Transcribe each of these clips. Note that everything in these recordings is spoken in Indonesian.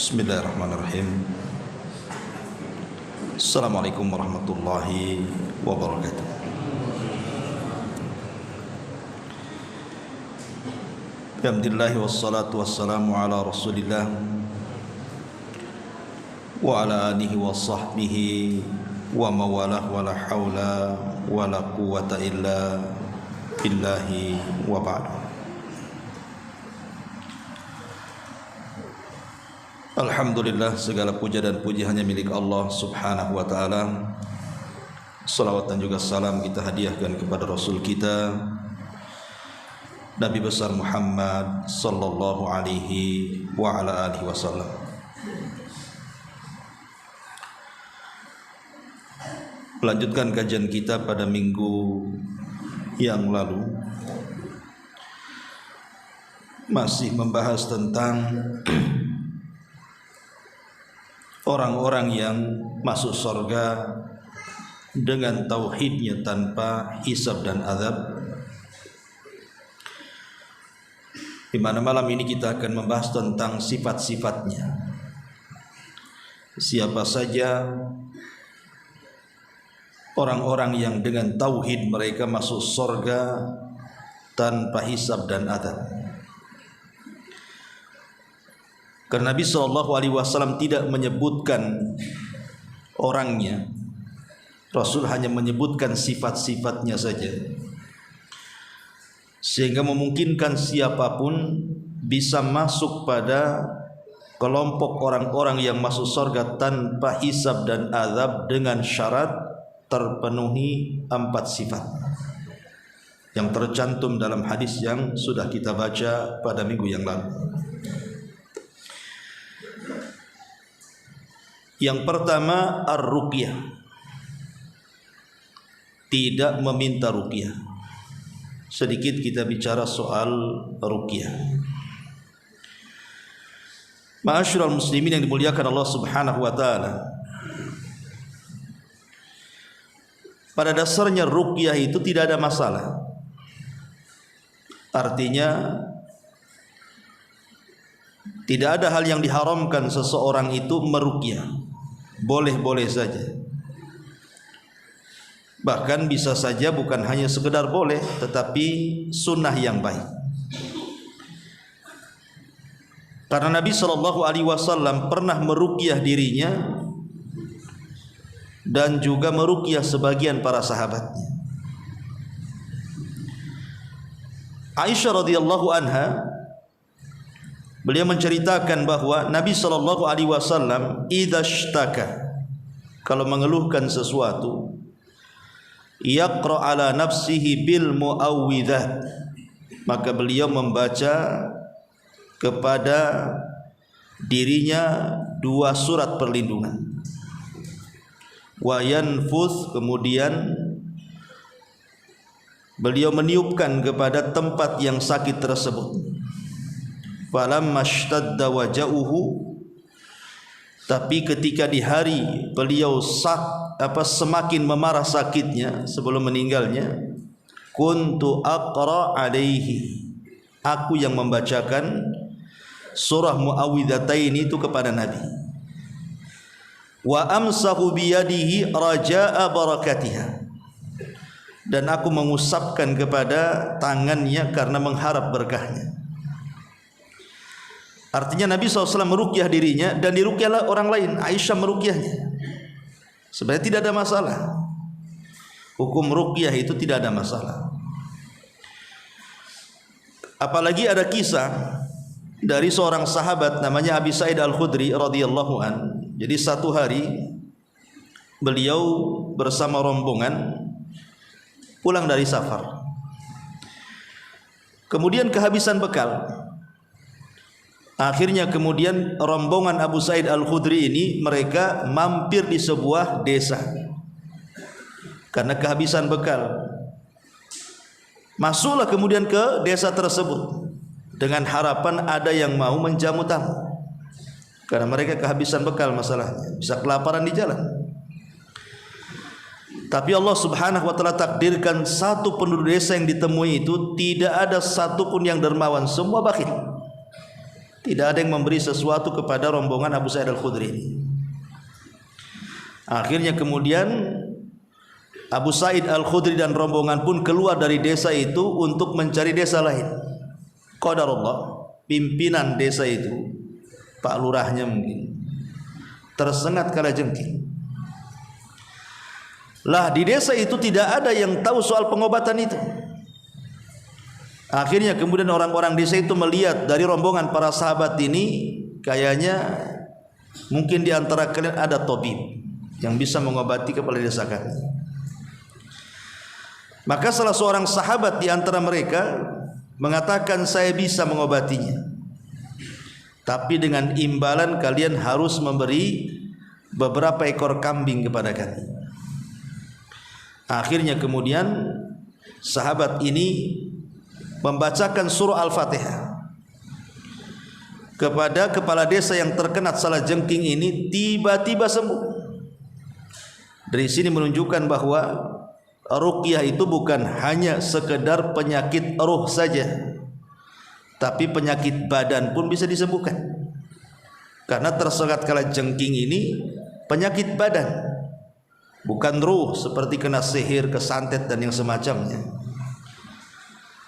Bismillahirrahmanirrahim. Assalamualaikum warahmatullahi wabarakatuh. Alhamdulillah wassalatu wassalamu ala Rasulillah wa ala alihi wa sahbihi wa mawalah wa la hawla wa la quwwata illa billahi wa ba'du. Alhamdulillah, segala puja dan puji hanya milik Allah subhanahu wa ta'ala. Salawat dan juga salam kita hadiahkan kepada Rasul kita Nabi besar Muhammad sallallahu alaihi wa ala alihi wasallam. Melanjutkan kajian kita pada minggu yang lalu, masih membahas tentang orang-orang yang masuk surga dengan tauhidnya tanpa hisab dan azab. Di mana malam ini kita akan membahas tentang sifat-sifatnya. Siapa saja orang-orang yang dengan tauhid mereka masuk surga tanpa hisab dan azab. Karena Nabi SAW tidak menyebutkan orangnya, Rasul hanya menyebutkan sifat-sifatnya saja, sehingga memungkinkan siapapun bisa masuk pada kelompok orang-orang yang masuk surga tanpa hisab dan azab dengan syarat terpenuhi 4 sifat yang tercantum dalam hadis yang sudah kita baca pada minggu yang lalu. Yang pertama, ar-ruqyah, tidak meminta ruqyah. Sedikit kita bicara soal ruqyah. Ma'asyiral muslimin yang dimuliakan Allah subhanahu wa ta'ala, pada dasarnya ruqyah itu tidak ada masalah. Artinya tidak ada hal yang diharamkan seseorang itu meruqyah. Boleh-boleh saja. Bahkan bisa saja bukan hanya sekedar boleh, tetapi sunnah yang baik. Karena Nabi SAW pernah meruqyah dirinya dan juga meruqyah sebagian para sahabatnya. Aisyah radhiyallahu anha, beliau menceritakan bahwa Nabi SAW idza ishtaka, kalau mengeluhkan sesuatu, yaqra ala nafsihi bil muawwidzat, maka beliau membaca kepada dirinya 2 surat perlindungan. Wa yanfuth, kemudian beliau meniupkan kepada tempat yang sakit tersebut. Falamma ishtadda waja'uhu, tapi ketika di hari beliau semakin memarah sakitnya sebelum meninggalnya, kuntu aqra alaihi, aku yang membacakan surah muawwidzatain itu kepada Nabi. Wa amsahu biyadihi raja'a barakatiha, dan aku mengusapkan kepada tangannya karena mengharap berkahnya. Artinya Nabi SAW meruqyah dirinya dan diruqyahlah orang lain. Aisyah meruqyahnya. Sebenarnya tidak ada masalah. Hukum ruqyah itu tidak ada masalah. Apalagi ada kisah dari seorang sahabat namanya Abi Sa'id Al-Khudri radhiyallahu an. Jadi satu hari beliau bersama rombongan pulang dari safar. Kemudian kehabisan bekal. Akhirnya kemudian rombongan Abu Sa'id Al-Khudri ini mereka mampir di sebuah desa karena kehabisan bekal. Masuklah kemudian ke desa tersebut dengan harapan ada yang mau menjamu tamu, karena mereka kehabisan bekal masalahnya, bisa kelaparan di jalan. Tapi Allah subhanahu wa ta'ala takdirkan satu penduduk desa yang ditemui itu tidak ada satupun yang dermawan, semua bakhil. Tidak ada yang memberi sesuatu kepada rombongan Abu Sa'id Al-Khudri ini. Akhirnya kemudian Abu Sa'id Al-Khudri dan rombongan pun keluar dari desa itu untuk mencari desa lain. Qadarullah, pimpinan desa itu, Pak Lurahnya mungkin, tersengat kalajengking. Lah di desa itu tidak ada yang tahu soal pengobatan itu. Akhirnya kemudian orang-orang desa itu melihat dari rombongan para sahabat ini, kayaknya mungkin di antara kalian ada tabib yang bisa mengobati kepala desa kami. Maka salah seorang sahabat di antara mereka mengatakan, saya bisa mengobatinya, tapi dengan imbalan kalian harus memberi beberapa ekor kambing kepada kami. Akhirnya kemudian sahabat ini membacakan surah Al-Fatihah kepada kepala desa yang terkena salah jengking ini, tiba-tiba sembuh. Dari sini menunjukkan bahwa ruqyah itu bukan hanya sekedar penyakit roh saja, tapi penyakit badan pun bisa disembuhkan. Karena tersengat kala jengking ini penyakit badan, bukan ruh seperti kena sihir, kesantet dan yang semacamnya.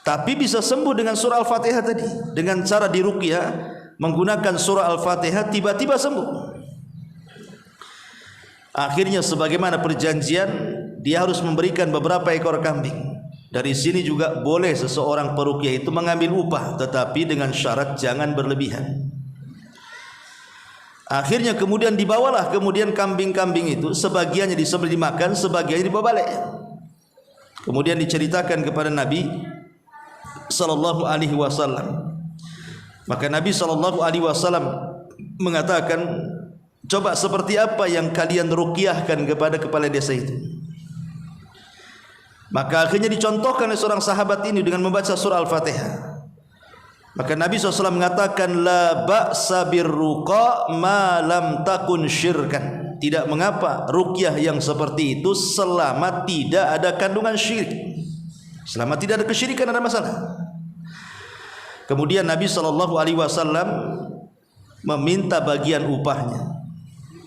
Tapi bisa sembuh dengan surah Al-Fatihah tadi. Dengan cara diruqyah menggunakan surah Al-Fatihah, tiba-tiba sembuh. Akhirnya sebagaimana perjanjian, dia harus memberikan beberapa ekor kambing. Dari sini juga boleh seseorang peruqyah itu mengambil upah, tetapi dengan syarat jangan berlebihan. Akhirnya kemudian dibawalah kemudian kambing-kambing itu, sebagiannya disembelih dimakan, sebagiannya dibawa balik. Kemudian diceritakan kepada Nabi sallallahu alaihi wasallam. Maka Nabi sallallahu alaihi wasallam mengatakan, coba seperti apa yang kalian ruqyahkan kepada kepala desa itu? Maka akhirnya dicontohkan oleh seorang sahabat ini dengan membaca surah Al-Fatihah. Maka Nabi SAW mengatakan, la ba'sa birruqa ma lam takun syirkan. Tidak mengapa ruqyah yang seperti itu selama tidak ada kandungan syirik, selama tidak ada kesyirikan, ada masalah. Kemudian Nabi SAW meminta bagian upahnya.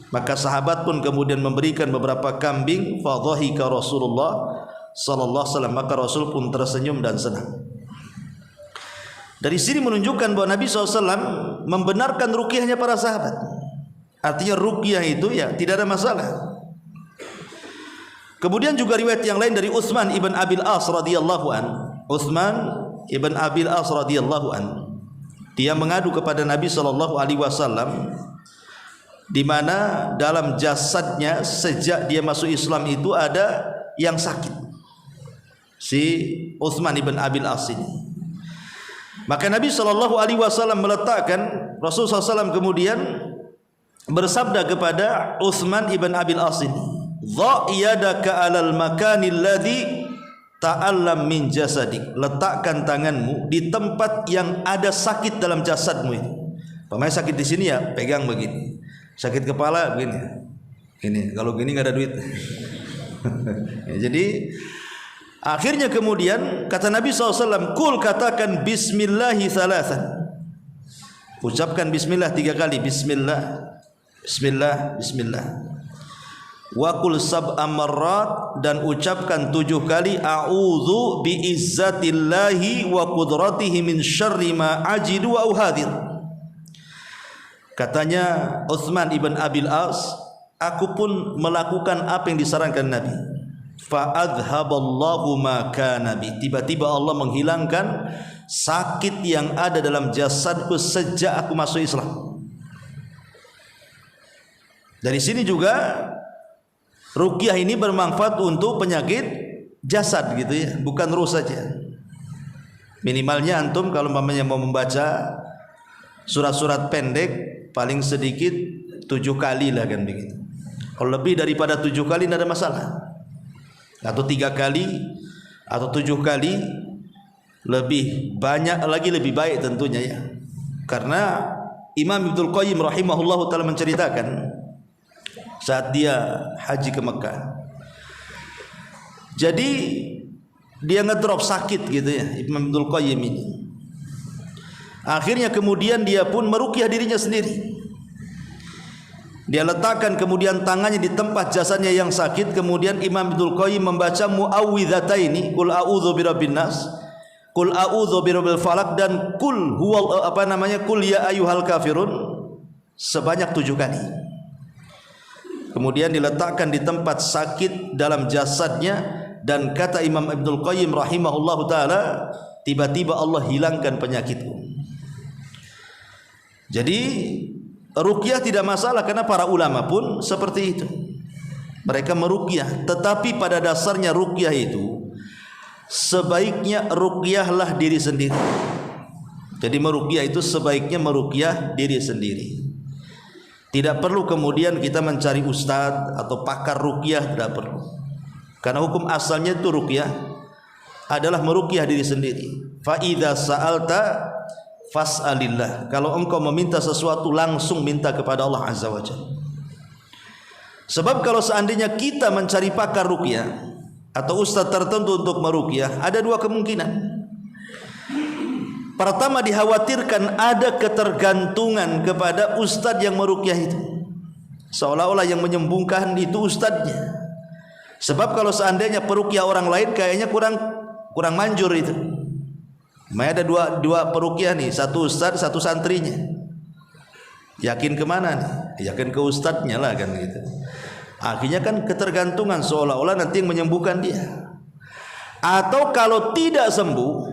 Maka sahabat pun kemudian memberikan beberapa kambing. Fadhahika Rasulullah sallallahu alaihi wasallam, maka Rasul pun tersenyum dan senang. Dari sini menunjukkan bahwa Nabi SAW membenarkan ruqyahnya para sahabat. Artinya ruqyah itu ya tidak ada masalah. Kemudian juga riwayat yang lain dari Utsman ibn Abil As radhiyallahu an. Utsman ibn Abil As radhiyallahu an, dia mengadu kepada Nabi sallallahu alaihi wasallam, di mana dalam jasadnya sejak dia masuk Islam itu ada yang sakit, si Utsman ibn Abil As ini. Maka Nabi sallallahu alaihi wasallam meletakkan, Rasulullah SAW kemudian bersabda kepada Utsman ibn Abil As ini, dha yadaka alal makanil ladzi ta'allam min jasadik. Letakkan tanganmu di tempat yang ada sakit dalam jasadmu itu. Pemain sakit di sini ya pegang begini. Sakit kepala begini. Ini kalau gini enggak ada duit. Ya, jadi akhirnya kemudian kata Nabi SAW, kul, katakan bismillahi thalathan. Ucapkan bismillah 3 kali. Bismillah, bismillah, bismillah. Wa qul sab'a marrat, dan ucapkan 7 kali a'udzu bi'izzatillahi wa qudratihi min syarri ma ajidu wa uhadir. Katanya Utsman ibn Abil As, aku pun melakukan apa yang disarankan Nabi. Fa adhaballahu ma kana bi. Tiba-tiba Allah menghilangkan sakit yang ada dalam jasadku sejak aku masuk Islam. Dari sini juga ruqyah ini bermanfaat untuk penyakit jasad gitu ya, bukan ruh saja. Minimalnya antum kalau mamanya mau membaca surat-surat pendek paling sedikit 7 kali lah kan begitu. Kalau lebih daripada 7 kali tidak ada masalah. Atau 3 kali atau 7 kali, lebih banyak lagi lebih baik tentunya ya. Karena Imam Ibnul Qayyim rahimahullahu taala menceritakan saat dia haji ke Mekah. Jadi dia ngedrop sakit gitu ya Imam Ibnul Qayyim ini. Akhirnya kemudian dia pun meruqyah dirinya sendiri. Dia letakkan kemudian tangannya di tempat jasadnya yang sakit. Kemudian Imam Ibnul Qayyim membaca muawwidhataini, qul a'udzu birabbin nas, qul a'udzu birabbil falaq, dan qul huwal qul ya ayyuhal kafirun sebanyak 7 kali. Kemudian diletakkan di tempat sakit dalam jasadnya, dan kata Imam Ibnul Qayyim rahimahullahu taala, tiba-tiba Allah hilangkan penyakitku. Jadi ruqyah tidak masalah, karena para ulama pun seperti itu. Mereka meruqyah, tetapi pada dasarnya ruqyah itu sebaiknya ruqyahlah diri sendiri. Jadi meruqyah itu sebaiknya meruqyah diri sendiri. Tidak perlu kemudian kita mencari ustadz atau pakar ruqyah, tidak perlu. Karena hukum asalnya itu ruqyah adalah meruqyah diri sendiri. Fa idza sa'alta fas'alillah. Kalau engkau meminta sesuatu, langsung minta kepada Allah Azza wa Jalla. Sebab kalau seandainya kita mencari pakar ruqyah atau ustaz tertentu untuk meruqyah, ada 2 kemungkinan. Pertama, dikhawatirkan ada ketergantungan kepada ustaz yang meruqyah itu, seolah-olah yang menyembuhkan itu ustaznya. Sebab kalau seandainya peruqyah orang lain, kayaknya kurang manjur itu. Ada dua peruqyah nih, satu ustaz, satu santrinya. Yakin kemana nih? Yakin ke ustadznya lah kan gitu. Akhirnya kan ketergantungan, seolah-olah nanti yang menyembuhkan dia. Atau kalau tidak sembuh,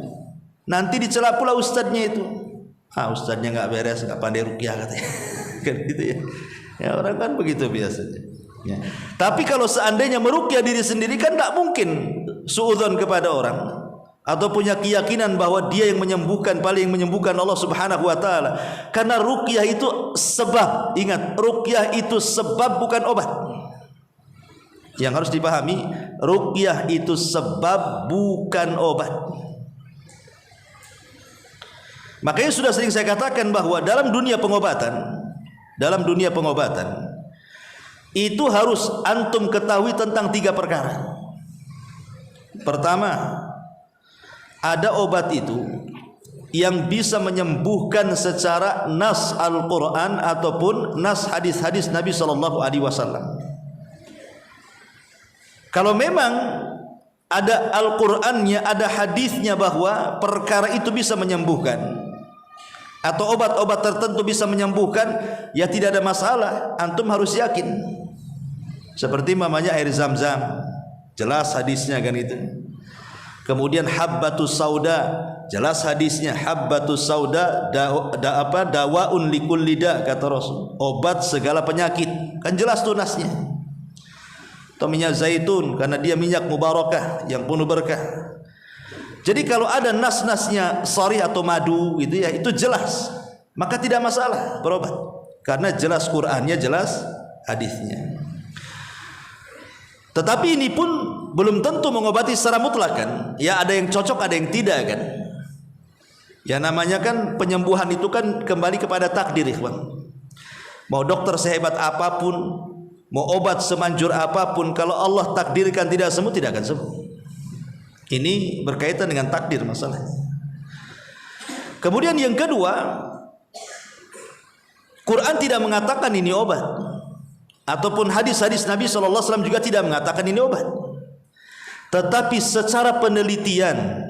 nanti dicela pula ustadznya itu. Ustadznya nggak beres, nggak pandai ruqyah katanya. Kan gitu ya. Ya orang kan begitu biasanya. Ya. Tapi kalau seandainya meruqyah diri sendiri, kan tidak mungkin suudzon kepada orang atau punya keyakinan bahwa dia yang menyembuhkan, paling menyembuhkan Allah Subhanahu wa taala. Karena ruqyah itu sebab. Ingat, ruqyah itu sebab, bukan obat. Yang harus dipahami, ruqyah itu sebab, bukan obat. Makanya sudah sering saya katakan bahwa dalam dunia pengobatan itu harus antum ketahui tentang 3 perkara. Pertama, ada obat itu yang bisa menyembuhkan secara nas Al-Quran ataupun nas hadis-hadis Nabi SAW. Kalau memang ada Al-Qurannya, ada hadisnya bahwa perkara itu bisa menyembuhkan, atau obat-obat tertentu bisa menyembuhkan, ya tidak ada masalah, antum harus yakin. Seperti mamanya air zam-zam, jelas hadisnya kan itu. Kemudian habbatus sauda, jelas hadisnya, habbatus sauda dawaun likulli da, kata Rasul, obat segala penyakit, kan jelas tuh nasnya. Atau minyak zaitun, karena dia minyak mubarakah yang penuh berkah. Jadi kalau ada nas-nasnya sharih atau madu gitu ya, itu jelas, maka tidak masalah berobat, karena jelas Qur'annya, jelas hadisnya. Tetapi ini pun belum tentu mengobati secara mutlak kan. Ya ada yang cocok, ada yang tidak kan. Ya namanya kan penyembuhan itu kan kembali kepada takdir, ikhwan. Mau dokter sehebat apapun, mau obat semanjur apapun, kalau Allah takdirkan tidak sembuh, tidak akan sembuh. Ini berkaitan dengan takdir masalahnya. Kemudian yang kedua, Quran tidak mengatakan ini obat, ataupun hadis-hadis Nabi SAW juga tidak mengatakan ini obat. Tetapi secara penelitian,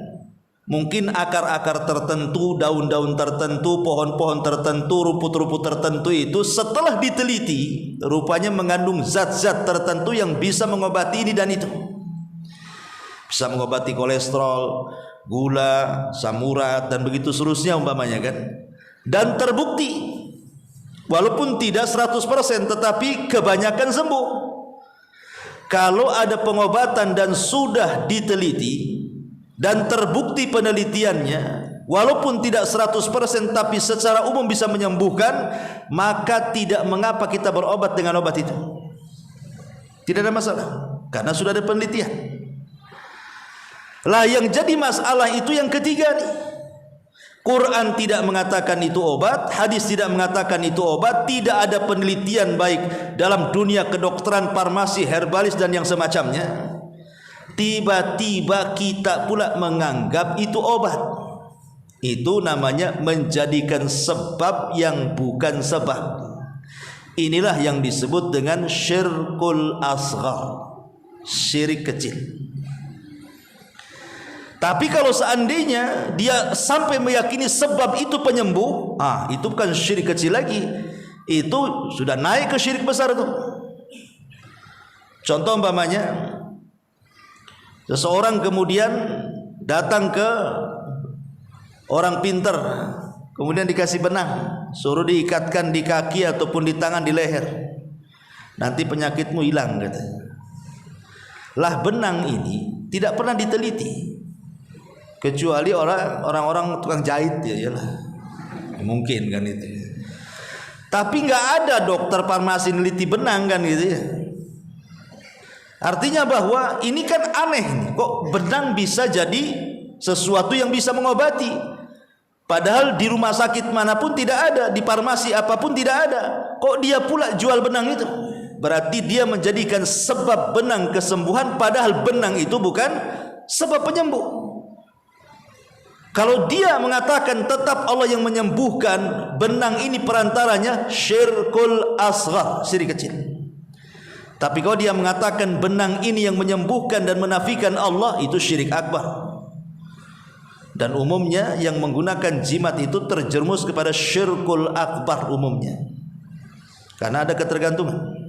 mungkin akar-akar tertentu, daun-daun tertentu, pohon-pohon tertentu, rumput-rumput tertentu itu setelah diteliti, rupanya mengandung zat-zat tertentu yang bisa mengobati ini dan itu. Bisa mengobati kolesterol, gula, asam urat, dan begitu seterusnya umpamanya kan. Dan terbukti, walaupun tidak 100%, tetapi kebanyakan sembuh. Kalau ada pengobatan dan sudah diteliti dan terbukti penelitiannya, walaupun tidak 100% tapi secara umum bisa menyembuhkan, maka tidak mengapa kita berobat dengan obat itu. Tidak ada masalah, karena sudah ada penelitian. Lah yang jadi masalah itu yang ketiga nih. Quran tidak mengatakan itu obat, hadis tidak mengatakan itu obat, tidak ada penelitian baik dalam dunia kedokteran, farmasi, herbalis dan yang semacamnya. Tiba-tiba kita pula menganggap itu obat. Itu namanya menjadikan sebab yang bukan sebab. Inilah yang disebut dengan syirkul asghar, syirik kecil. Tapi kalau seandainya dia sampai meyakini sebab itu penyembuh, itu bukan syirik kecil lagi, itu sudah naik ke syirik besar itu. Contoh umpamanya, seseorang kemudian datang ke orang pinter, kemudian dikasih benang, suruh diikatkan di kaki ataupun di tangan, di leher, nanti penyakitmu hilang katanya. Lah benang ini tidak pernah diteliti, kecuali orang-orang tukang jahit, ya iyalah, mungkin kan itu. Tapi nggak ada dokter farmasi neliti benang kan gitu ya. Artinya bahwa ini kan aneh, kok benang bisa jadi sesuatu yang bisa mengobati. Padahal di rumah sakit manapun tidak ada, di farmasi apapun tidak ada. Kok dia pula jual benang itu? Berarti dia menjadikan sebab benang kesembuhan, padahal benang itu bukan sebab penyembuh. Kalau dia mengatakan tetap Allah yang menyembuhkan, benang ini perantaranya, syirkul asghar, syirik kecil. Tapi kalau dia mengatakan benang ini yang menyembuhkan dan menafikan Allah, itu syirik akbar. Dan umumnya yang menggunakan jimat itu terjerumus kepada syirkul akbar umumnya, karena ada ketergantungan.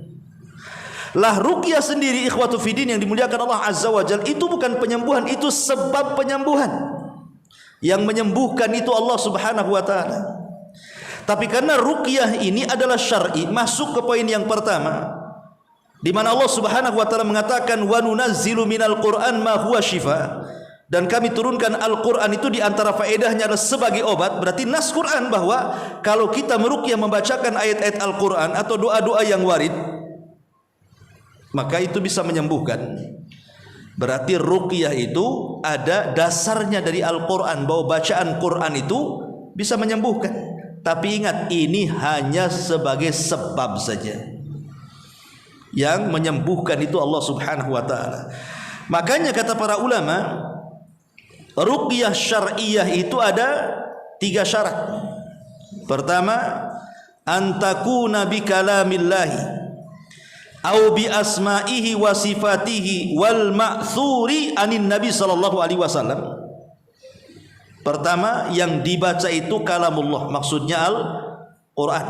Lah ruqyah sendiri, ikhwatu fiddin yang dimuliakan Allah Azza wa Jalla, itu bukan penyembuhan, itu sebab penyembuhan. Yang menyembuhkan itu Allah Subhanahu wa taala. Tapi karena ruqyah ini adalah syar'i, masuk ke poin yang pertama, di mana Allah Subhanahu wa taala mengatakan wa nunazzilu minal Qur'an ma huwa syifa. Dan kami turunkan Al-Quran itu diantara faedahnya adalah sebagai obat. Berarti nas Quran bahwa kalau kita meruqyah membacakan ayat-ayat Al-Quran atau doa-doa yang warid, maka itu bisa menyembuhkan. Berarti ruqyah itu ada dasarnya dari Al-Quran, bahwa bacaan Quran itu bisa menyembuhkan. Tapi ingat, ini hanya sebagai sebab saja. Yang menyembuhkan itu Allah Subhanahu wa ta'ala. Makanya kata para ulama, ruqyah syar'iyah itu ada 3 syarat. Pertama, antakuna bi kalamillahi au bi asma'ihi wa sifatihi wal ma'thuri anin nabi sallallahu alaihi wasallam. Pertama, yang dibaca itu kalamullah, maksudnya Al-Quran,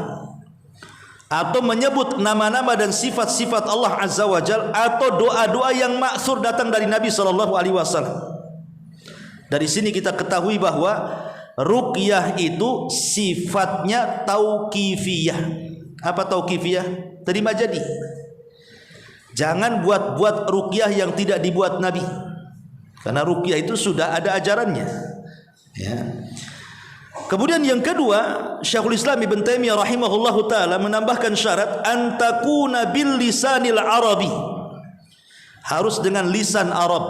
atau menyebut nama-nama dan sifat-sifat Allah Azza wa Jalla, atau doa-doa yang ma'thur datang dari Nabi sallallahu alaihi wasallam. Dari sini kita ketahui bahwa ruqyah itu sifatnya tauqifiyah. Apa tauqifiyah? Terima jadi. Jangan buat-buat ruqyah yang tidak dibuat Nabi. Karena ruqyah itu sudah ada ajarannya. Ya. Kemudian yang kedua, Syekhul Islam Ibn Taimiyah rahimahullahu taala menambahkan syarat antakuna bil lisanil arabi. Harus dengan lisan Arab.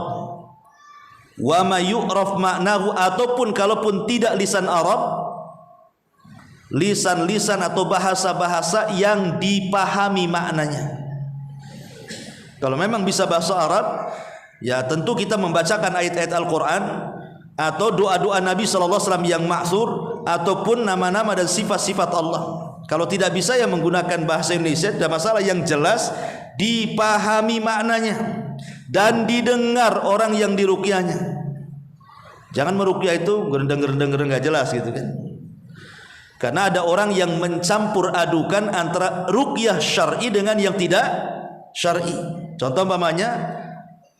Wa ma yu'raf maknahu, ataupun kalaupun tidak lisan Arab, lisan-lisan atau bahasa-bahasa yang dipahami maknanya. Kalau memang bisa bahasa Arab, ya tentu kita membacakan ayat-ayat Al-Quran atau doa-doa Nabi SAW yang ma'thur, ataupun nama-nama dan sifat-sifat Allah. Kalau tidak bisa, ya menggunakan bahasa Indonesia, tidak masalah, yang jelas dipahami maknanya dan didengar orang yang diruqyahnya. Jangan meruqyah itu gerendeng nggak jelas gitu kan. Karena ada orang yang mencampur adukan antara ruqyah syar'i dengan yang tidak syar'i. Contoh umpamanya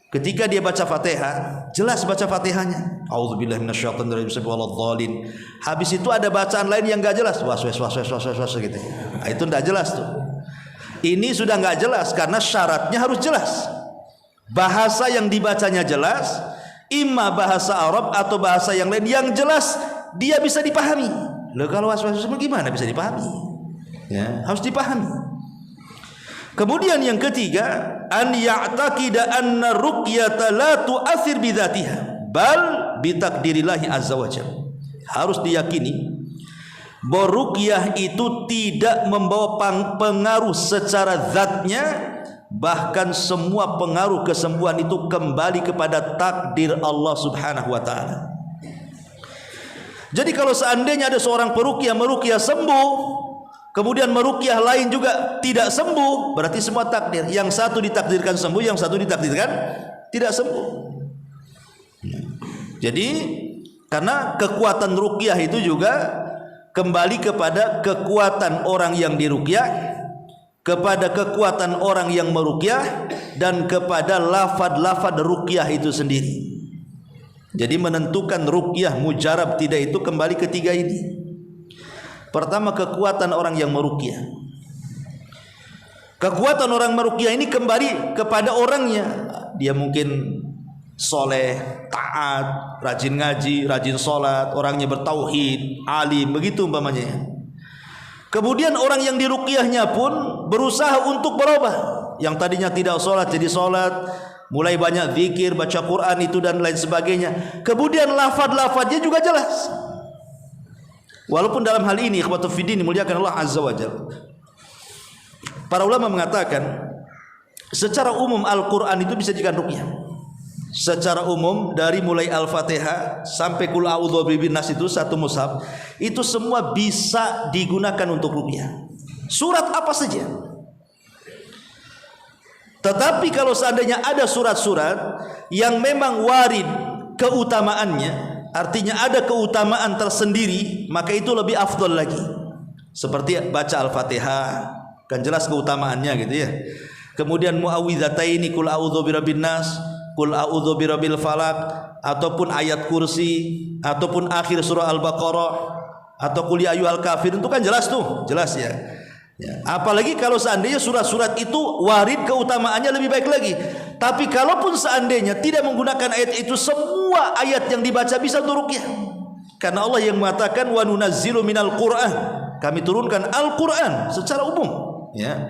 ketika dia baca Fatihah, jelas baca Fatihahnya, auzubillahi minasyaitonir rajim waladhdallin. Habis itu ada bacaan lain yang enggak jelas, was gitu. Nah, itu enggak jelas tuh. Ini sudah enggak jelas karena syaratnya harus jelas. Bahasa yang dibacanya jelas, imma bahasa Arab atau bahasa yang lain yang jelas dia bisa dipahami. Loh, kalau was-was gimana bisa dipahami? Ya, harus dipahami. Kemudian yang ketiga, an ya'taqida anna ruqyata la tu'athir bidzatiha bal bitakdirillahi azza wajalla. Harus diyakini bahwa ruqyah itu tidak membawa pengaruh secara zatnya, bahkan semua pengaruh kesembuhan itu kembali kepada takdir Allah Subhanahu wa taala. Jadi kalau seandainya ada seorang peruqyah meruqyah sembuh, kemudian meruqyah lain juga tidak sembuh, berarti semua takdir. Yang satu ditakdirkan sembuh, yang satu ditakdirkan tidak sembuh. Jadi karena kekuatan ruqyah itu juga kembali kepada kekuatan orang yang diruqyah, kepada kekuatan orang yang meruqyah, dan kepada lafad-lafad ruqyah itu sendiri. Jadi menentukan ruqyah mujarab tidak itu kembali ketiga ini. Pertama, kekuatan orang yang meruqyah. Kekuatan orang meruqyah ini kembali kepada orangnya. Dia mungkin soleh, taat, rajin ngaji, rajin sholat, orangnya bertauhid, alim, begitu umpamanya. Kemudian orang yang diruqyahnya pun berusaha untuk berubah. Yang tadinya tidak sholat jadi sholat, mulai banyak zikir, baca Quran itu dan lain sebagainya. Kemudian lafad-lafadnya juga jelas. Walaupun dalam hal ini ikhwatu fiddin dimuliakan Allah Azza wa Jalla, para ulama mengatakan secara umum Al-Quran itu bisa dijadikan ruqyah. Secara umum dari mulai Al-Fatihah sampai Qul a'udzu birabbin nas itu satu mushaf, itu semua bisa digunakan untuk ruqyah. Surat apa saja. Tetapi kalau seandainya ada surat-surat yang memang warid keutamaannya, artinya ada keutamaan tersendiri, maka itu lebih afdol lagi. Seperti baca Al-Fatihah, kan jelas keutamaannya gitu ya. Kemudian muawwidzataini, Qul a'udzu birabbin nas, Qul a'udzu birabbil falaq, ataupun ayat kursi, ataupun akhir surah Al-Baqarah, atau Qul ya ayyuhal kafirun, itu kan jelas tuh, jelas ya. Ya, apalagi kalau seandainya surat-surat itu warid keutamaannya lebih baik lagi. Tapi kalaupun seandainya tidak menggunakan ayat itu, semua ayat yang dibaca bisa untuk ruqyah. Karena Allah yang mengatakan wa nunazzilu minal Qur'an, kami turunkan Al-Qur'an secara umum, ya.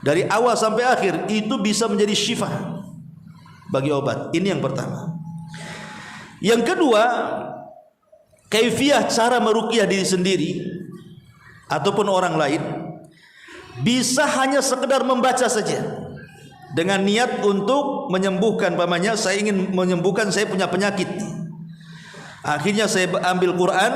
Dari awal sampai akhir itu bisa menjadi syifa bagi obat. Ini yang pertama. Yang kedua, kaifiyah cara meruqyah diri sendiri ataupun orang lain. Bisa hanya sekedar membaca saja dengan niat untuk menyembuhkan. Pamannya, saya ingin menyembuhkan, saya punya penyakit. Akhirnya saya ambil Quran,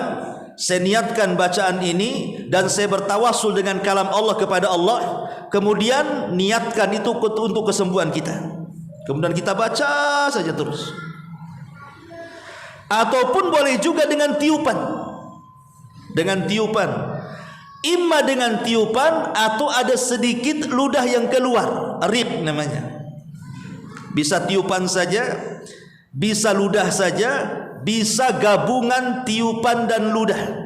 saya niatkan bacaan ini dan saya bertawassul dengan kalam Allah kepada Allah. Kemudian niatkan itu untuk kesembuhan kita. Kemudian kita baca saja terus. Ataupun boleh juga dengan tiupan. Dengan tiupan. Imma dengan tiupan atau ada sedikit ludah yang keluar, riq namanya. Bisa tiupan saja, bisa ludah saja, bisa gabungan tiupan dan ludah.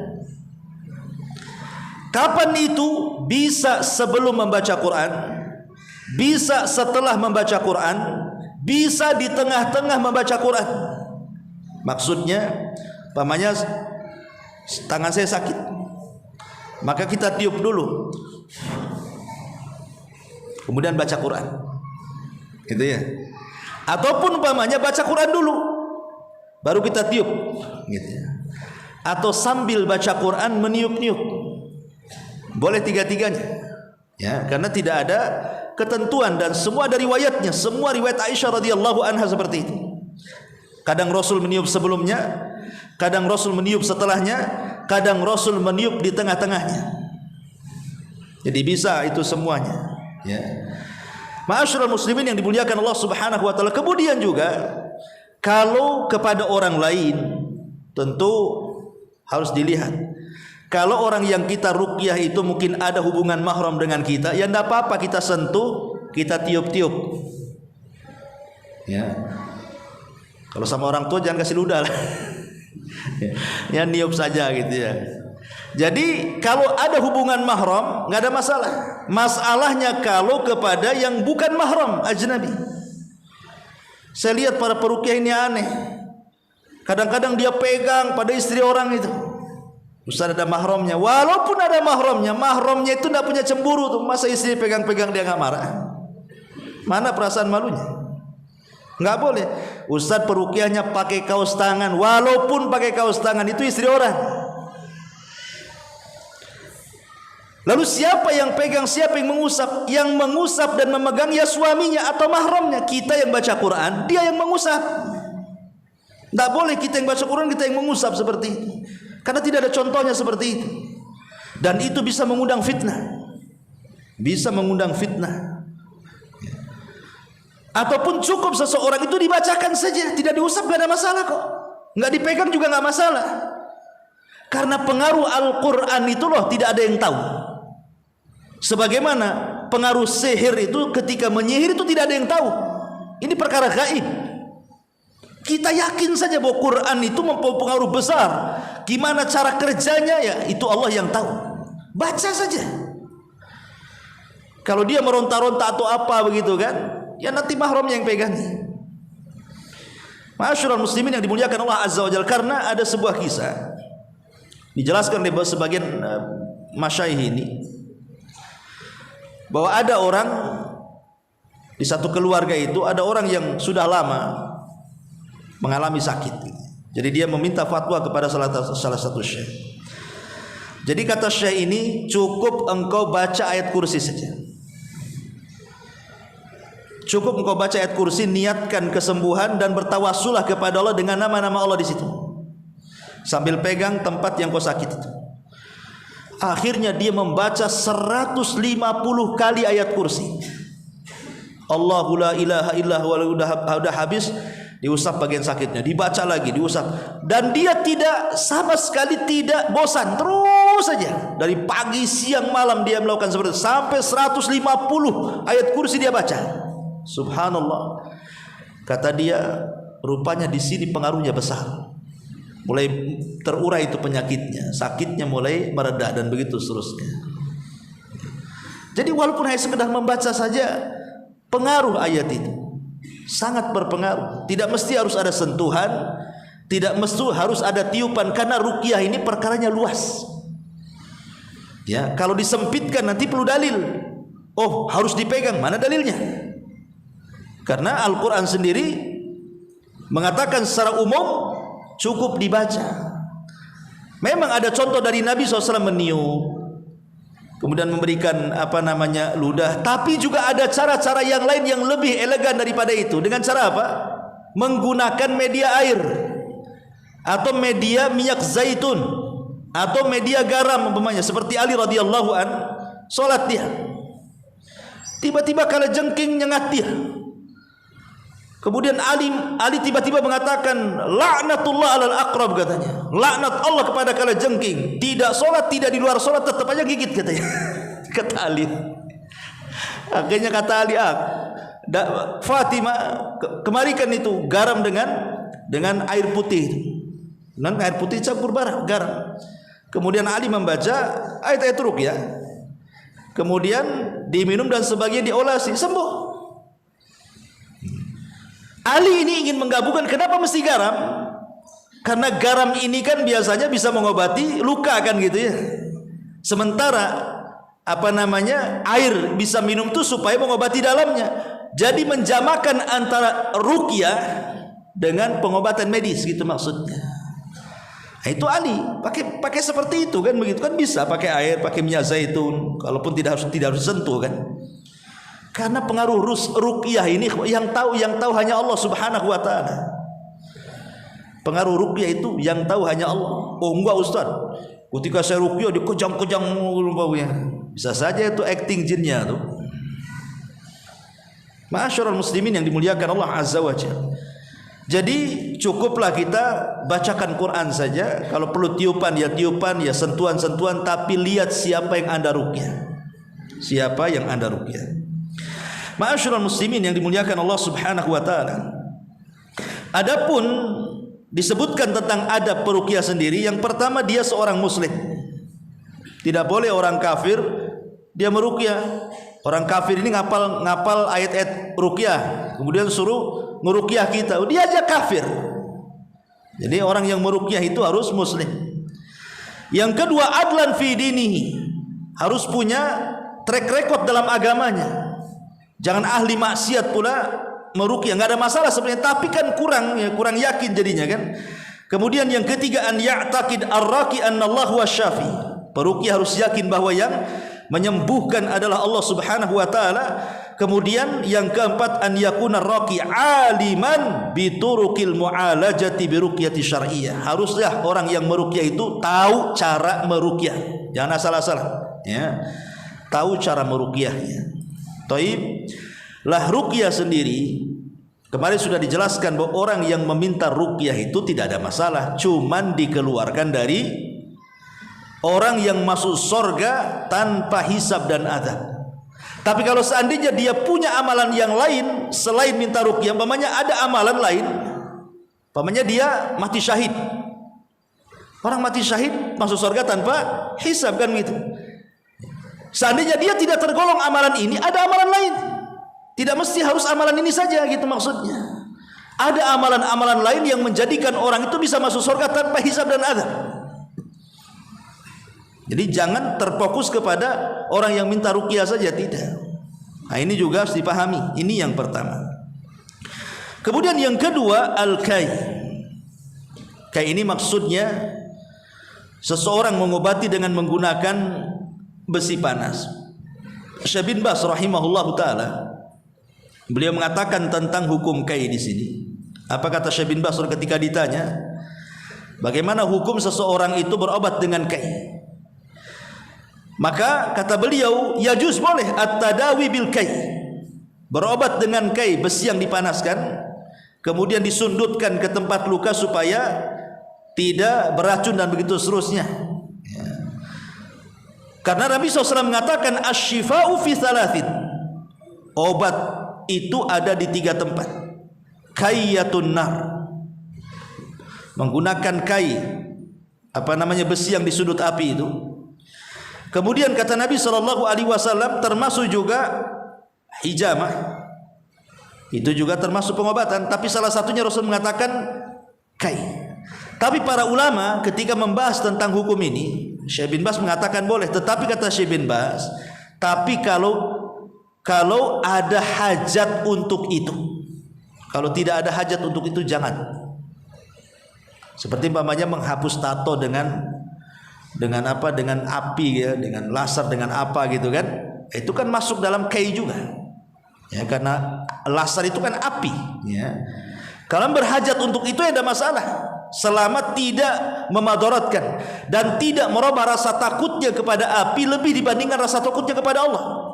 Kapan itu? Bisa sebelum membaca Quran, bisa setelah membaca Quran, bisa di tengah-tengah membaca Quran. Maksudnya, pamannya tangan saya sakit, maka kita tiup dulu, kemudian baca Quran, gitu ya. Ataupun umpamanya baca Quran dulu, baru kita tiup, gitu ya. Atau sambil baca Quran meniup-niup, boleh tiga-tiganya, ya. Karena tidak ada ketentuan dan semua ada riwayatnya. Semua riwayat Aisyah radhiyallahu anha seperti itu. Kadang Rasul meniup sebelumnya, kadang Rasul meniup setelahnya, kadang Rasul meniup di tengah-tengahnya. Jadi bisa itu semuanya, ya. Ma'asyiral muslimin yang dimuliakan Allah Subhanahu wa taala. Kemudian juga kalau kepada orang lain tentu harus dilihat. Kalau orang yang kita ruqyah itu mungkin ada hubungan mahram dengan kita, ya enggak apa-apa kita sentuh, kita tiup-tiup. Ya. Kalau sama orang tua jangan kasih ludah lah. Ya niup saja gitu ya. Jadi kalau ada hubungan mahram nggak ada masalah. Masalahnya kalau kepada yang bukan mahram, ajnabi. Saya lihat para peruqyah ini aneh. Kadang-kadang dia pegang pada istri orang itu. Ustaz ada mahramnya. Walaupun ada mahramnya itu tidak punya cemburu tuh. Masa istri pegang-pegang dia nggak marah? Mana perasaan malunya? Nggak boleh. Ustaz peruqyahnya pakai kaos tangan, walaupun pakai kaos tangan itu istri orang. Lalu siapa yang pegang, siapa yang mengusap? Yang mengusap dan memegang ya suaminya atau mahramnya. Kita yang baca Quran, dia yang mengusap. Nggak boleh kita yang baca Quran, kita yang mengusap seperti itu. Karena tidak ada contohnya seperti itu. Dan itu bisa mengundang fitnah. Bisa mengundang fitnah. Ataupun cukup seseorang itu dibacakan saja, tidak diusap, gak ada masalah kok. Nggak dipegang juga nggak masalah. Karena pengaruh Al-Quran itu loh tidak ada yang tahu. Sebagaimana pengaruh sihir itu ketika menyihir itu tidak ada yang tahu. Ini perkara gaib. Kita yakin saja bahwa Quran itu mempunyai pengaruh besar. Gimana cara kerjanya ya itu Allah yang tahu. Baca saja. Kalau dia meronta-ronta atau apa begitu kan, ya nanti mahramnya yang pegang. Ma'asyiral muslimin yang dimuliakan Allah Azza wa Jalla, karena ada sebuah kisah dijelaskan oleh sebagian masyayikh ini bahwa ada orang di satu keluarga itu, ada orang yang sudah lama mengalami sakit. Jadi dia meminta fatwa kepada salah satu syekh. Jadi kata syekh ini, cukup engkau baca ayat kursi saja. Cukup engkau baca ayat kursi, niatkan kesembuhan dan bertawassulah kepada Allah dengan nama-nama Allah di situ. Sambil pegang tempat yang kau sakit itu. Akhirnya dia membaca 150 kali ayat kursi. Allahu la ilaha illa huwa, udah habis, diusap bagian sakitnya, dibaca lagi, diusap. Dan dia tidak sama sekali tidak bosan, terus saja. Dari pagi, siang, malam dia melakukan seperti itu. Sampai 150 ayat kursi dia baca. Subhanallah. Kata dia, rupanya di sini pengaruhnya besar. Mulai terurai itu penyakitnya, sakitnya mulai mereda dan begitu seterusnya. Jadi walaupun hanya sekedar membaca saja, pengaruh ayat itu sangat berpengaruh. Tidak mesti harus ada sentuhan, tidak mesti harus ada tiupan, karena ruqyah ini perkaranya luas. Ya, kalau disempitkan nanti perlu dalil. Oh, harus dipegang, mana dalilnya? Karena Al-Quran sendiri mengatakan secara umum cukup dibaca. Memang ada contoh dari Nabi SAW meniup, kemudian memberikan ludah. Tapi juga ada cara-cara yang lain yang lebih elegan daripada itu. Dengan cara apa? Menggunakan media air, atau media minyak zaitun, atau media garam umpamanya. Seperti Ali radhiyallahu an, sholat dia, tiba-tiba kalajengking nyengat dia. Kemudian Ali tiba-tiba mengatakan, laknatullah alal aqrab, katanya. Laknat Allah kepada kalajengking. Tidak sholat, tidak di luar sholat, tetap aja gigit, katanya. Kata Ali. Akhirnya kata Ali, Fatimah, kemarikan itu garam dengan air putih. Dan air putih campur garam. Kemudian Ali membaca ayat-ayat ruqyah. Kemudian diminum dan sebagian diolesi, sembuh. Ali ini ingin menggabungkan, kenapa mesti garam? Karena garam ini kan biasanya bisa mengobati luka kan gitu ya. Sementara air bisa minum tuh supaya mengobati dalamnya. Jadi menjamakan antara ruqyah dengan pengobatan medis gitu maksudnya. Nah, itu Ali pakai seperti itu kan, begitu kan bisa pakai air, pakai minyak zaitun, kalaupun tidak harus sentuh kan. Karena pengaruh ruqyah ini yang tahu hanya Allah Subhanahu wa taala. Pengaruh ruqyah itu yang tahu hanya Allah. Oh enggak Ustaz, ketika saya ruqyah dikejang-kejang baunya. Bisa saja itu acting jinnya tuh. Ma'asyiral muslimin yang dimuliakan Allah Azza wa Jalla. Jadi cukuplah kita bacakan Quran saja. Kalau perlu tiupan, ya sentuhan-sentuhan, tapi lihat siapa yang Anda ruqyah. Siapa yang Anda ruqyah. Ma'asyiral muslimin yang dimuliakan Allah Subhanahu wa taala. Adapun disebutkan tentang adab peruqyah sendiri, yang pertama dia seorang muslim. Tidak boleh orang kafir dia meruqyah. Orang kafir ini ngapal ayat-ayat ruqyah, kemudian suruh meruqyah kita. Dia aja kafir. Jadi orang yang meruqyah itu harus muslim. Yang kedua, adlan fi dinihi. Harus punya track record dalam agamanya. Jangan ahli maksiat pula meruqyah, enggak ada masalah sebenarnya, tapi kan kurang yakin jadinya kan. Kemudian yang ketiga, an ya'taqid ar-raqi annallahu wasyafi. Peruqyah harus yakin bahwa yang menyembuhkan adalah Allah Subhanahu wa taala, Kemudian yang keempat, an yakuna raqi aliman bituruqil mu'alajati biruqyati syar'iyyah. Haruslah orang yang meruqyah itu tahu cara meruqyah. Jangan asal-asal, ya. Tahu cara meruqyahnya. Taib. Lah ruqyah sendiri kemarin sudah dijelaskan bahwa orang yang meminta ruqyah itu tidak ada masalah, cuman dikeluarkan dari orang yang masuk surga tanpa hisab dan adab. Tapi kalau seandainya dia punya amalan yang lain selain minta ruqyah, umpamanya ada amalan lain, umpamanya dia mati syahid. Orang mati syahid masuk surga tanpa hisab kan gitu. Seandainya dia tidak tergolong amalan ini, ada amalan lain. Tidak mesti harus amalan ini saja gitu maksudnya. Ada amalan-amalan lain yang menjadikan orang itu bisa masuk surga tanpa hisab dan adab. Jadi jangan terfokus kepada orang yang minta ruqyah saja, tidak. Nah, ini juga harus dipahami. Ini yang pertama. Kemudian yang kedua, al-kai. Kai ini maksudnya seseorang mengobati dengan menggunakan besi panas. Syekh bin Baz rahimahullahu taala, beliau mengatakan tentang hukum kai di sini. Apa kata Syekh bin Baz ketika ditanya, bagaimana hukum seseorang itu berobat dengan kai? Maka kata beliau, yajuz, boleh at-tadawi bil kai, berobat dengan kai, besi yang dipanaskan kemudian disundutkan ke tempat luka supaya tidak beracun dan begitu seterusnya, ya. Karena Nabi SAW mengatakan asy-syifa'u fi thalathin, obat itu ada di 3 tempat. Kayyatun nar, menggunakan kai, besi yang disundut api itu. Kemudian kata Nabi SAW, termasuk juga hijamah, itu juga termasuk pengobatan. Tapi salah satunya Rasul mengatakan kai. Tapi para ulama ketika membahas tentang hukum ini, Syekh bin Baz mengatakan boleh. Tetapi kata Syekh bin Baz, tapi kalau ada hajat untuk itu. Kalau tidak ada hajat untuk itu, jangan. Seperti umpamanya menghapus tato dengan api, ya, dengan laser, dengan apa gitu kan, itu kan masuk dalam kai juga, ya, karena laser itu kan api, ya. Kalau berhajat untuk itu ya ada masalah, selama tidak memadaratkan dan tidak merubah rasa takutnya kepada api lebih dibandingkan rasa takutnya kepada Allah.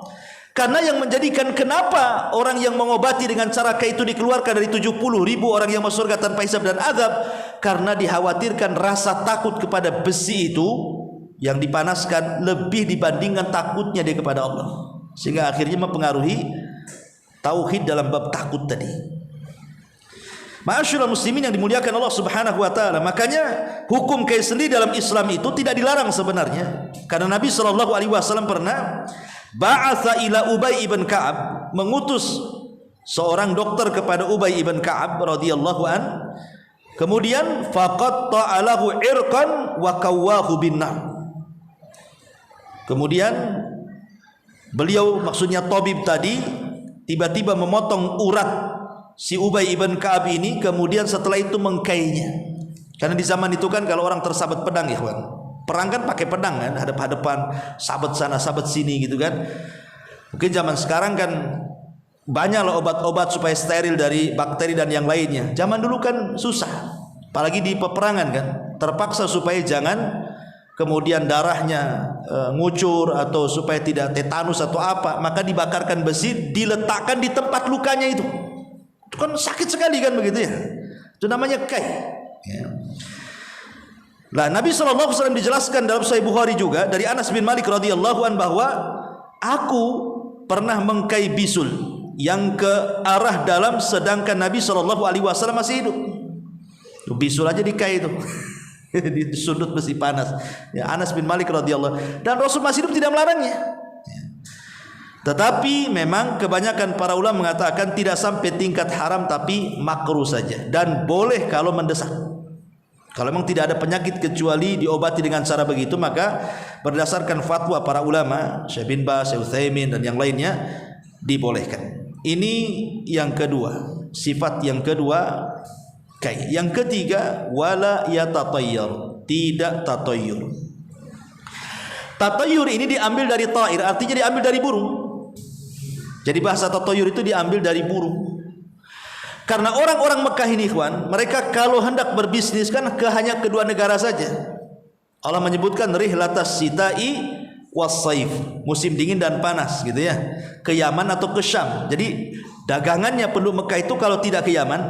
Karena yang menjadikan kenapa orang yang mengobati dengan cara kai itu dikeluarkan dari 70.000 orang yang masuk surga tanpa hisab dan azab, karena dikhawatirkan rasa takut kepada besi itu yang dipanaskan lebih dibandingkan takutnya dia kepada Allah, sehingga akhirnya mempengaruhi tauhid dalam bab takut tadi. Ma'asyiral muslimin yang dimuliakan Allah Subhanahu wa taala, makanya hukum kai sendiri dalam Islam itu tidak dilarang sebenarnya, karena Nabi SAW pernah ba'atha ila Ubay ibn Ka'ab, mengutus seorang dokter kepada Ubay ibn Ka'ab radhiyallahu an. Kemudian faqatta alahu irqan wa kawwahu binnar. Kemudian beliau, maksudnya tabib tadi, tiba-tiba memotong urat si Ubay ibn Ka'ab ini, kemudian setelah itu mengkainya. Karena di zaman itu kan kalau orang tersabat pedang, ya kawan, perang kan pakai pedang kan, hadap-hadapan, sabat sana sabat sini gitu kan. Mungkin zaman sekarang kan banyaklah obat-obat supaya steril dari bakteri dan yang lainnya. Zaman dulu kan susah, apalagi di peperangan kan, terpaksa supaya jangan kemudian darahnya ngucur atau supaya tidak tetanus atau apa, maka dibakarkan besi, diletakkan di tempat lukanya itu. Itu kan sakit sekali kan begitu ya. Itu namanya kai, ya. Nah, Nabi SAW dijelaskan dalam Sahih Bukhari juga dari Anas bin Malik radhiyallahu an bahwa aku pernah mengkai bisul yang ke arah dalam sedangkan Nabi SAW masih hidup. Bisul aja dikai itu di sudut besi panas, ya, Anas bin Malik radhiyallahu, dan Rasul masih hidup tidak melarangnya, ya. Tetapi memang kebanyakan para ulama mengatakan tidak sampai tingkat haram, tapi makruh saja, dan boleh kalau mendesak. Kalau memang tidak ada penyakit kecuali diobati dengan cara begitu, maka berdasarkan fatwa para ulama, Syekh bin Baz, Syekh Utsaimin dan yang lainnya, dibolehkan. Ini yang kedua, sifat yang kedua kai. Yang ketiga, wala yatatayyar, tidak tatayyur. Tatayyur ini diambil dari ta'ir, artinya diambil dari burung. Jadi bahasa tatayur itu diambil dari burung. Karena orang-orang Mekah ini ikhwan, mereka kalau hendak berbisnis kan hanya kedua negara saja. Allah menyebutkan rihlatas sitai was-saif, musim dingin dan panas gitu ya. Ke Yaman atau ke Syam. Jadi dagangannya penduduk Mekah itu kalau tidak ke Yaman,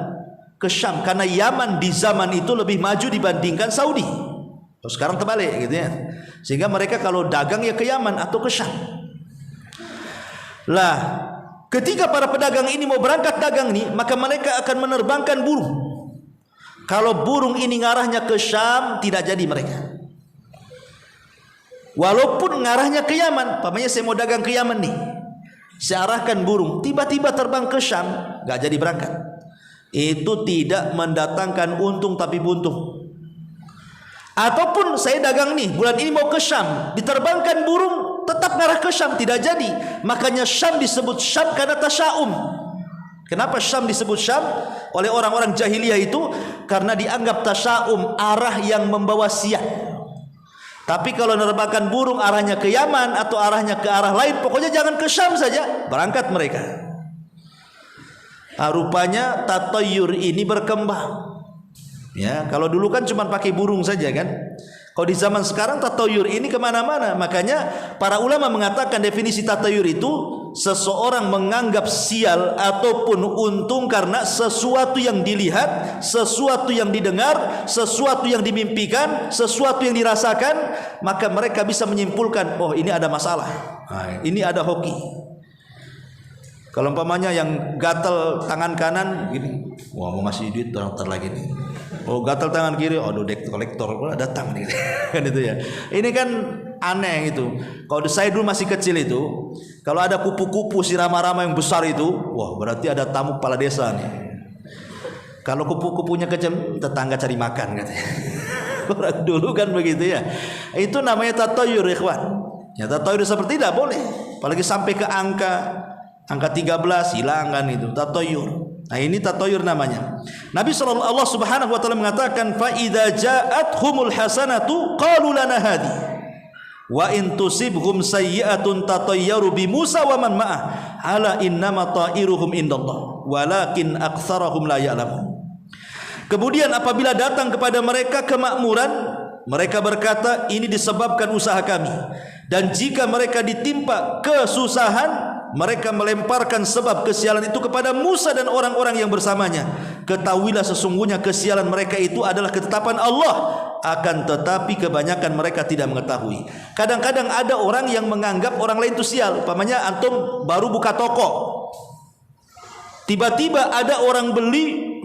ke Syam, karena Yaman di zaman itu lebih maju dibandingkan Saudi. Sekarang terbalik gitu ya. Sehingga mereka kalau dagang ya ke Yaman atau ke Syam. Lah, ketika para pedagang ini mau berangkat dagang nih, maka mereka akan menerbangkan burung. Kalau burung ini ngarahnya ke Syam, tidak jadi mereka. Walaupun ngarahnya ke Yaman, pamannya saya mau dagang ke Yaman nih, saya arahkan burung, tiba-tiba terbang ke Syam, nggak jadi berangkat. Itu tidak mendatangkan untung tapi buntung. Ataupun saya dagang nih, bulan ini mau ke Syam, diterbangkan burung, tetap ngarah ke Syam, tidak jadi. Makanya Syam disebut Syam karena tasya'um. Kenapa Syam disebut Syam oleh orang-orang jahiliyah itu? Karena dianggap tasya'um, arah yang membawa sial. Tapi kalau menerbangkan burung arahnya ke Yaman atau arahnya ke arah lain, pokoknya jangan ke Syam saja, berangkat mereka. Rupanya tatayur ini berkembang. Ya, kalau dulu kan cuma pakai burung saja kan. Kalau di zaman sekarang tatayur ini kemana-mana. Makanya para ulama mengatakan definisi tatayur itu seseorang menganggap sial ataupun untung karena sesuatu yang dilihat, sesuatu yang didengar, sesuatu yang dimimpikan, sesuatu yang dirasakan, maka mereka bisa menyimpulkan, oh ini ada masalah, ini ada hoki. Kalau umpamanya yang gatal tangan kanan gini, wah mau ngasih duit ntar lagi nih. Oh gatal tangan kiri, aduh dek kolektor datang nih. Kan itu ya. Ini kan aneh itu. Kalau saya dulu masih kecil itu, kalau ada kupu-kupu si rama-rama yang besar itu, wah berarti ada tamu kepala desa nih. Kalau kupu-kupunya kecil, tetangga cari makan katanya. Orang dulu kan begitu ya. Itu namanya tatayur ikhwan. Ya tatayur seperti tidak boleh. Apalagi sampai ke angka 13 hilangan itu tatayur. Nah ini tatayur namanya. Nabi sallallahu subhanahu wa taala mengatakan fa idza ja'athumul hasanatu qalu lana hadi wa in tusibhum sayyi'atun tatayyaru bi Musa wa man ma'ah ala innama ta'iruhum indallah walakin aktsarahum la ya'lamun. Kemudian apabila datang kepada mereka kemakmuran, mereka berkata ini disebabkan usaha kami, dan jika mereka ditimpa kesusahan, mereka melemparkan sebab kesialan itu kepada Musa dan orang-orang yang bersamanya. Ketahuilah sesungguhnya kesialan mereka itu adalah ketetapan Allah, akan tetapi kebanyakan mereka tidak mengetahui. Kadang-kadang ada orang yang menganggap orang lain itu sial. Umpamanya antum baru buka toko, tiba-tiba ada orang beli,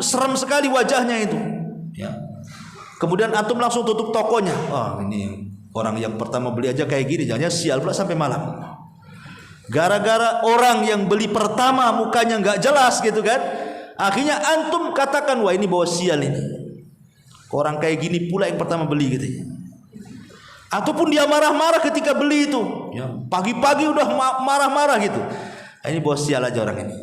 seram sekali wajahnya itu ya. Kemudian antum langsung tutup tokonya. Oh ini orang yang pertama beli aja kayak gini, jangan sial pula sampai malam. Gara-gara orang yang beli pertama mukanya nggak jelas gitu kan, akhirnya antum katakan wah ini bawa sial ini, orang kayak gini pula yang pertama beli gitu ya. Ataupun dia marah-marah ketika beli itu ya, pagi-pagi udah marah-marah gitu, ini bawa sial aja orang ini.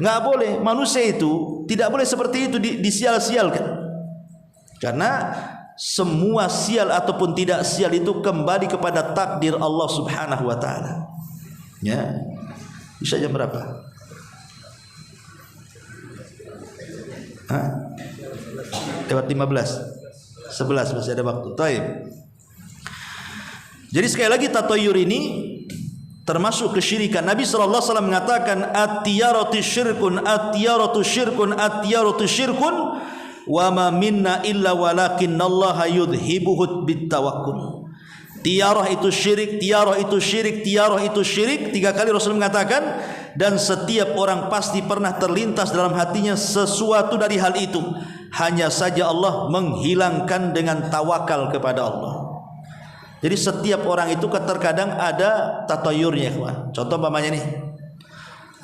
Nggak boleh, manusia itu tidak boleh seperti itu disial-sialkan, karena semua sial ataupun tidak sial itu kembali kepada takdir Allah subhanahu wa ta'ala. Ya, bisa jam berapa? Lewat 15, 11 masih ada waktu. Taib. Jadi sekali lagi tatayur ini termasuk kesyirikan. Nabi sallallahu alaihi wasallam mengatakan at-tiyaratu syirkun, at-tiyaratu syirkun, at-tiyaratu syirkun, wa ma minna illa walakinnallaha yudhibuhu bitawakkul. Tiarah itu syirik, tiarah itu syirik, tiarah itu syirik. 3 kali Rasul mengatakan, dan setiap orang pasti pernah terlintas dalam hatinya sesuatu dari hal itu. Hanya saja Allah menghilangkan dengan tawakal kepada Allah. Jadi setiap orang itu terkadang ada tatayurnya, kawan. Contoh umpamanya nih,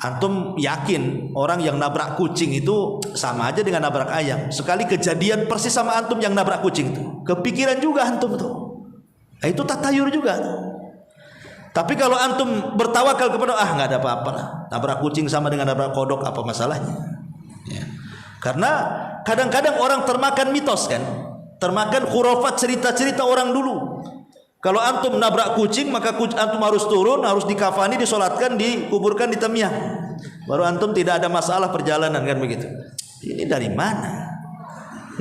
antum yakin orang yang nabrak kucing itu sama aja dengan nabrak ayam. Sekali kejadian persis sama antum yang nabrak kucing itu, kepikiran juga antum tuh. Nah, itu tatayur juga. Tapi kalau antum bertawakal kepada nggak ada apa-apa lah, nabrak kucing sama dengan nabrak kodok, apa masalahnya ya. Karena kadang-kadang orang termakan mitos kan, termakan khurafat, cerita-cerita orang dulu. Kalau antum nabrak kucing, maka antum harus turun, harus dikafani, disolatkan, dikuburkan di Tamiah. Baru antum tidak ada masalah perjalanan, kan begitu. Ini dari mana?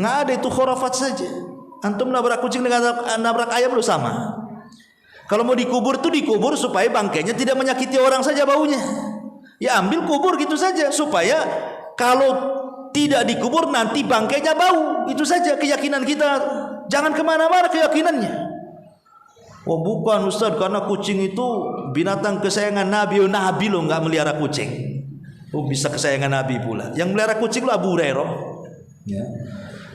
Nggak ada, itu khurafat saja. Antum nabrak kucing dengan nabrak ayam lu sama. Kalau mau dikubur itu dikubur supaya bangkainya tidak menyakiti orang saja baunya. Ya ambil kubur gitu saja, supaya kalau tidak dikubur nanti bangkainya bau. Itu saja keyakinan kita. Jangan kemana-mana keyakinannya. Oh bukan Ustaz, karena kucing itu binatang kesayangan Nabi. Oh, Nabi lo nggak melihara kucing. Oh bisa kesayangan Nabi pula. Yang melihara kucing lo Abu Hurairah. Ya.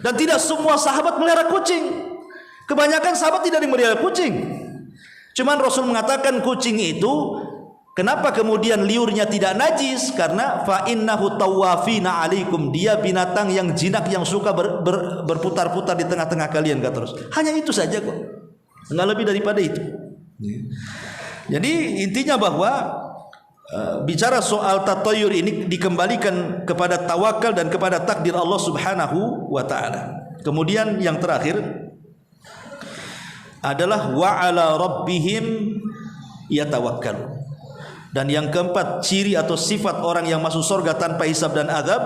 Dan tidak semua sahabat melihara kucing. Kebanyakan sahabat tidak melihara kucing. Cuman Rasul mengatakan kucing itu, kenapa kemudian liurnya tidak najis? Karena fa innahu tawafina alaikum, dia binatang yang jinak yang suka berputar-putar di tengah-tengah kalian, kata Rasul. Hanya itu saja kok. Enggak lebih daripada itu. Jadi intinya bahwa bicara soal tatayur ini dikembalikan kepada tawakal dan kepada takdir Allah Subhanahu wa taala. Kemudian yang terakhir adalah wa ala rabbihim yatawakkalun. Dan yang keempat, ciri atau sifat orang yang masuk surga tanpa hisab dan azab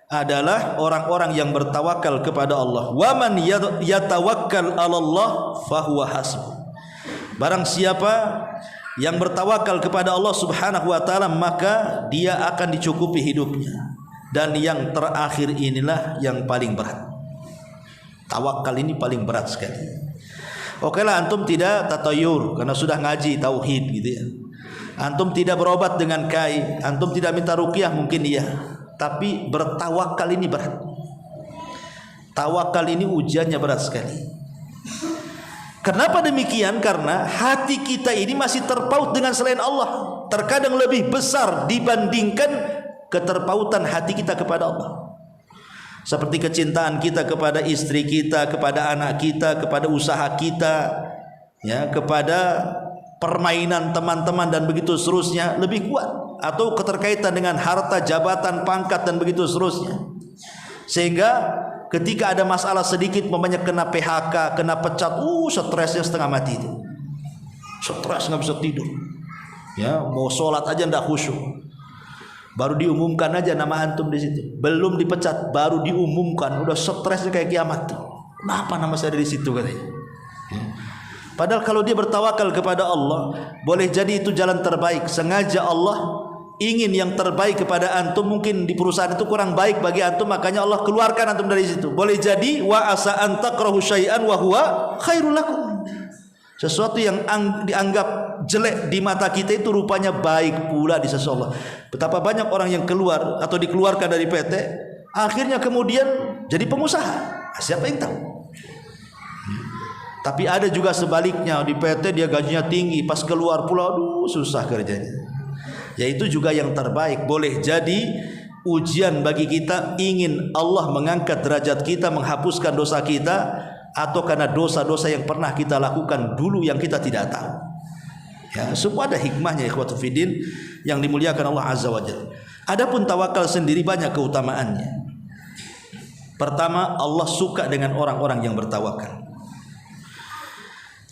adalah orang-orang yang bertawakal kepada Allah. Wa man yatawakkal 'alallah fahuwa hasbuh. Barang siapa yang bertawakal kepada Allah Subhanahu wa taala, maka dia akan dicukupi hidupnya. Dan yang terakhir inilah yang paling berat. Tawakal ini paling berat sekali. Oke lah, antum tidak tatayur karena sudah ngaji tauhid gitu ya. Antum tidak berobat dengan kai, antum tidak minta ruqyah mungkin iya. Tapi bertawakal ini berat. Tawakal ini ujiannya berat sekali. Kenapa demikian? Karena hati kita ini masih terpaut dengan selain Allah. Terkadang lebih besar dibandingkan keterpautan hati kita kepada Allah. Seperti kecintaan kita kepada istri kita, kepada anak kita, kepada usaha kita, ya, kepada permainan teman-teman dan begitu seterusnya lebih kuat, atau keterkaitan dengan harta, jabatan, pangkat dan begitu seterusnya. Sehingga ketika ada masalah sedikit, memangnya kena PHK, kena pecat, stresnya setengah mati itu. Stres, nggak bisa tidur. Ya, mau sholat aja ndak khusyuk. Baru diumumkan aja nama antum di situ. Belum dipecat, baru diumumkan, udah stresnya kayak kiamat tuh. Kenapa nama saya di situ katanya? Ya. Padahal kalau dia bertawakal kepada Allah, boleh jadi itu jalan terbaik. Sengaja Allah ingin yang terbaik kepada antum. Mungkin di perusahaan itu kurang baik bagi antum, makanya Allah keluarkan antum dari situ. Boleh jadi wa asa an takrahu syai'an wa huwa khairul lakum. Sesuatu yang dianggap jelek di mata kita itu rupanya baik pula di sisi Allah. Betapa banyak orang yang keluar atau dikeluarkan dari PT, akhirnya kemudian jadi pengusaha. Siapa yang tahu? Tapi ada juga sebaliknya, di PT dia gajinya tinggi, pas keluar pula susah kerjanya. Yaitu juga yang terbaik. Boleh jadi ujian bagi kita, ingin Allah mengangkat derajat kita, menghapuskan dosa kita, atau karena dosa-dosa yang pernah kita lakukan dulu yang kita tidak tahu. Ya, semua ada hikmahnya, ikhwatu fiddin yang dimuliakan Allah Azza wa Jalla. Adapun tawakal sendiri banyak keutamaannya. Pertama, Allah suka dengan orang-orang yang bertawakal.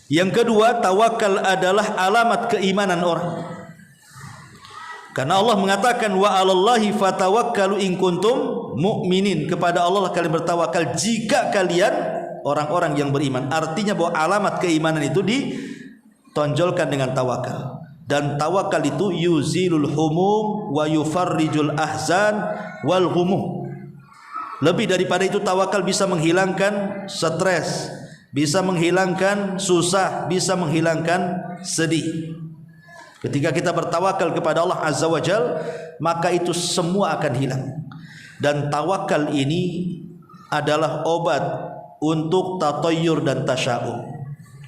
Yang kedua, tawakal adalah alamat keimanan orang. Karena Allah mengatakan wa 'alallahi fatawakkalu in kuntum mu'minin. Kepada Allah kalian bertawakal jika kalian orang-orang yang beriman. Artinya bahwa alamat keimanan itu ditonjolkan dengan tawakal. Dan tawakal itu yuzilul humum wa yufarrijul ahzan wal ghumum. Lebih daripada itu, tawakal bisa menghilangkan stres, bisa menghilangkan susah, bisa menghilangkan sedih. Ketika kita bertawakal kepada Allah Azza wa Jal, maka itu semua akan hilang. Dan tawakal ini adalah obat untuk tatayyur dan tasya'um.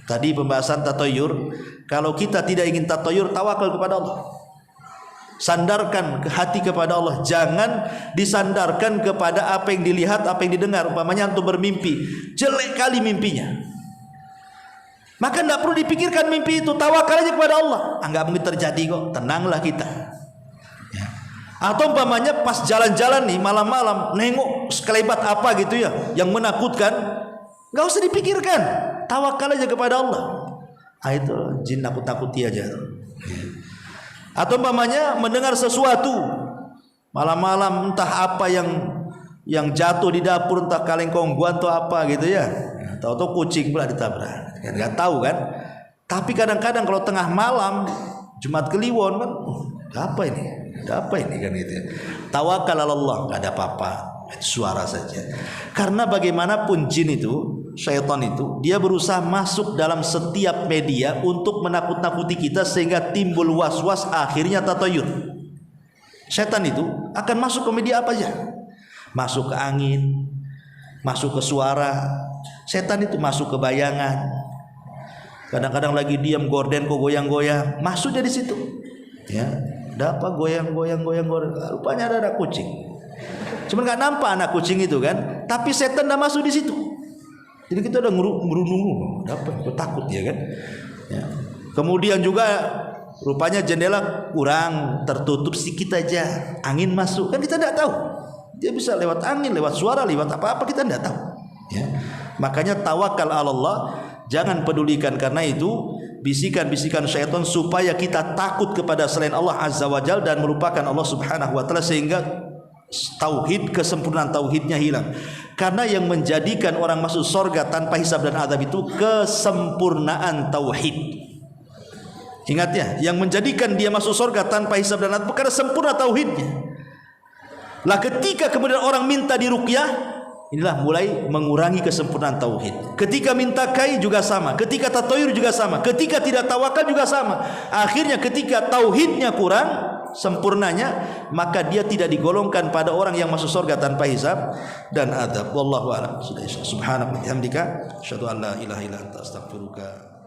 Tadi pembahasan tatayyur, kalau kita tidak ingin tatayyur, tawakal kepada Allah. Sandarkan hati kepada Allah. Jangan disandarkan kepada apa yang dilihat, apa yang didengar. Umpamanya antum bermimpi, jelek kali mimpinya, maka tidak perlu dipikirkan mimpi itu, tawakal aja kepada Allah. Enggak mungkin terjadi kok, tenanglah kita. Ya. Atau umpamanya pas jalan-jalan nih malam-malam, nengok sekelebat apa gitu ya, yang menakutkan, enggak usah dipikirkan, tawakal aja kepada Allah. Itu jin nakut-nakuti aja. Atau umpamanya mendengar sesuatu malam-malam, entah apa yang jatuh di dapur, entah kaleng kongguan atau apa gitu ya. Tahu-tahu kucing pula ditabrak. Kan enggak tahu kan? Tapi kadang-kadang kalau tengah malam Jumat Kliwon kan, apa ini? Ada apa ini kan gitu ya. Tawakal Allah, enggak ada apa-apa. Suara saja. Karena bagaimanapun jin itu, syaitan itu, dia berusaha masuk dalam setiap media untuk menakut-nakuti kita sehingga timbul was-was, akhirnya tatayur. Syaitan itu akan masuk ke media apa aja. Masuk ke angin, masuk ke suara. Setan itu masuk ke bayangan. Kadang-kadang lagi diam gorden kok goyang-goyang, masuk dari situ. Ya, ada apa goyang-goyang. Rupanya ada kucing. Cuman nggak nampak anak kucing itu kan, tapi setan dah masuk di situ. Jadi kita udah merundung, apa? Takut ya kan. Ya. Kemudian juga rupanya jendela kurang tertutup sedikit aja, angin masuk kan kita tidak tahu. Dia bisa lewat angin, lewat suara, lewat apa-apa kita tidak tahu. Ya. Makanya tawakal Allah, jangan pedulikan karena itu bisikan-bisikan syaitan supaya kita takut kepada selain Allah Azza wa Jalla dan melupakan Allah Subhanahu wa taala sehingga tauhid, kesempurnaan tauhidnya hilang. Karena yang menjadikan orang masuk surga tanpa hisab dan azab itu kesempurnaan tauhid. Ingat ya, yang menjadikan dia masuk surga tanpa hisab dan azab karena sempurna tauhidnya. Lah ketika kemudian orang minta diruqyah, inilah mulai mengurangi kesempurnaan tauhid. Ketika minta kai juga sama, ketika tatayur juga sama, ketika tidak tawakal juga sama. Akhirnya ketika tauhidnya kurang sempurnanya, maka dia tidak digolongkan pada orang yang masuk surga tanpa hisab dan adab. Wallahu a'lam. Subhanaka wa bihamdika asyhadu an la ilaha illa anta astaghfiruka